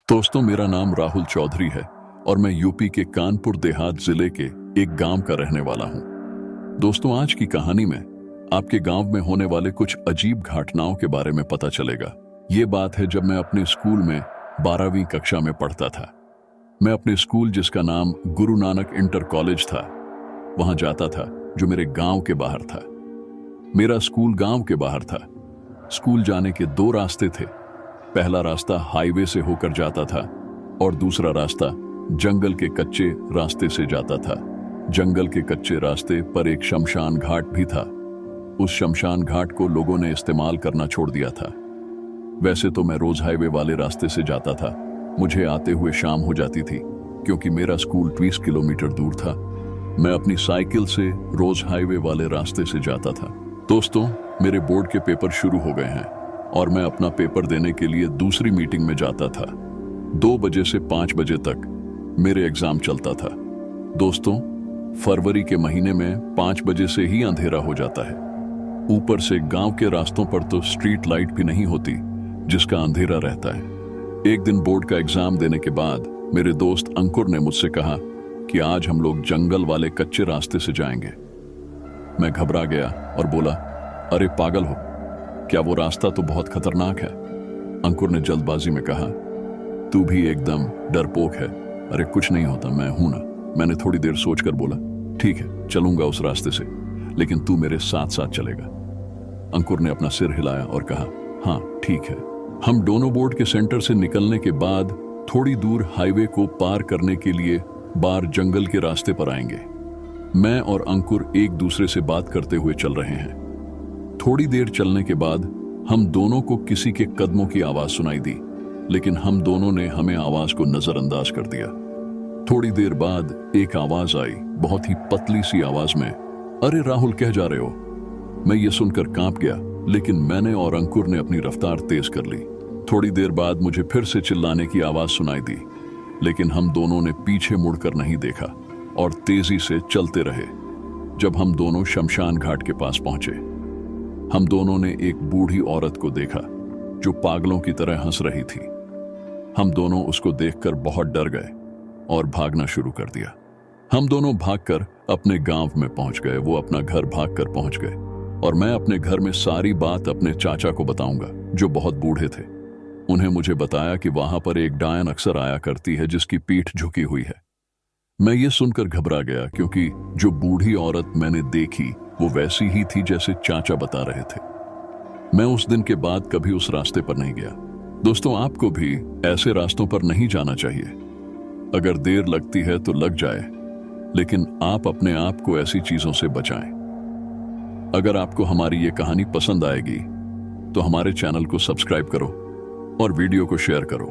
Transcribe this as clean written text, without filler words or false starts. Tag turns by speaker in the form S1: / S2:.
S1: दोस्तों, मेरा नाम राहुल चौधरी है और मैं यूपी के कानपुर देहात जिले के एक गांव का रहने वाला हूं। दोस्तों, आज की कहानी में आपके गांव में होने वाले कुछ अजीब घटनाओं के बारे में पता चलेगा। ये बात है जब मैं अपने स्कूल में 12वीं कक्षा में पढ़ता था। मैं अपने स्कूल, जिसका नाम गुरु नानक इंटर कॉलेज था, वहां जाता था, जो मेरे गांव के बाहर था। मेरा स्कूल गांव के बाहर था। स्कूल जाने के दो रास्ते थे। पहला रास्ता हाईवे से होकर जाता था और दूसरा रास्ता जंगल के कच्चे रास्ते से जाता था। जंगल के कच्चे रास्ते पर एक शमशान घाट भी था। उस शमशान घाट को लोगों ने इस्तेमाल करना छोड़ दिया था। वैसे तो मैं रोज हाईवे वाले रास्ते से जाता था। मुझे आते हुए शाम हो जाती थी क्योंकि मेरा स्कूल 20 किलोमीटर दूर था। मैं अपनी साइकिल से रोज हाईवे वाले रास्ते से जाता था। दोस्तों, मेरे बोर्ड के पेपर शुरू हो गए हैं और मैं अपना पेपर देने के लिए दूसरी मीटिंग में जाता था। 2 बजे से 5 बजे तक मेरे एग्जाम चलता था। दोस्तों, फरवरी के महीने में 5 बजे से ही अंधेरा हो जाता है। ऊपर से गांव के रास्तों पर तो स्ट्रीट लाइट भी नहीं होती, जिसका अंधेरा रहता है। एक दिन बोर्ड का एग्जाम देने के बाद मेरे दोस्त अंकुर ने मुझसे कहा कि आज हम लोग जंगल वाले कच्चे रास्ते से जाएंगे। मैं घबरा गया और बोला, अरे पागल हो क्या, वो रास्ता तो बहुत खतरनाक है। अंकुर ने जल्दबाजी में कहा, तू भी एकदम डरपोक है। अरे कुछ नहीं होता, मैं हूं ना। मैंने थोड़ी देर सोचकर बोला, ठीक है, चलूंगा उस रास्ते से, लेकिन तू मेरे साथ साथ चलेगा। अंकुर ने अपना सिर हिलाया और कहा, हाँ ठीक है। हम दोनों बोर्ड के सेंटर से निकलने के बाद थोड़ी दूर हाईवे को पार करने के लिए बाहर जंगल के रास्ते पर आएंगे। मैं और अंकुर एक दूसरे से बात करते हुए चल रहे हैं। थोड़ी देर चलने के बाद हम दोनों को किसी के कदमों की आवाज सुनाई दी, लेकिन हम दोनों ने हमें आवाज को नजरअंदाज कर दिया। थोड़ी देर बाद एक आवाज आई, बहुत ही पतली सी आवाज में, अरे राहुल, कह जा रहे हो? मैं ये सुनकर कांप गया, लेकिन मैंने और अंकुर ने अपनी रफ्तार तेज कर ली। थोड़ी देर बाद मुझे फिर से चिल्लाने की आवाज सुनाई दी, लेकिन हम दोनों ने पीछे मुड़कर नहीं देखा और तेजी से चलते रहे। जब हम दोनों शमशान घाट के पास पहुंचे, हम दोनों ने एक बूढ़ी औरत को देखा जो पागलों की तरह हंस रही थी। हम दोनों उसको देखकर बहुत डर गए और भागना शुरू कर दिया। हम दोनों भागकर अपने गांव में पहुंच गए। वो अपना घर भागकर पहुंच गए और मैं अपने घर में सारी बात अपने चाचा को बताऊंगा, जो बहुत बूढ़े थे। उन्हें मुझे बताया कि वहां पर एक डायन अक्सर आया करती है जिसकी पीठ झुकी हुई है। मैं ये सुनकर घबरा गया क्योंकि जो बूढ़ी औरत मैंने देखी वो वैसी ही थी जैसे चाचा बता रहे थे। मैं उस दिन के बाद कभी उस रास्ते पर नहीं गया। दोस्तों, आपको भी ऐसे रास्तों पर नहीं जाना चाहिए। अगर देर लगती है तो लग जाए, लेकिन आप अपने आप को ऐसी चीजों से बचाएं। अगर आपको हमारी ये कहानी पसंद आएगी तो हमारे चैनल को सब्सक्राइब करो और वीडियो को शेयर करो।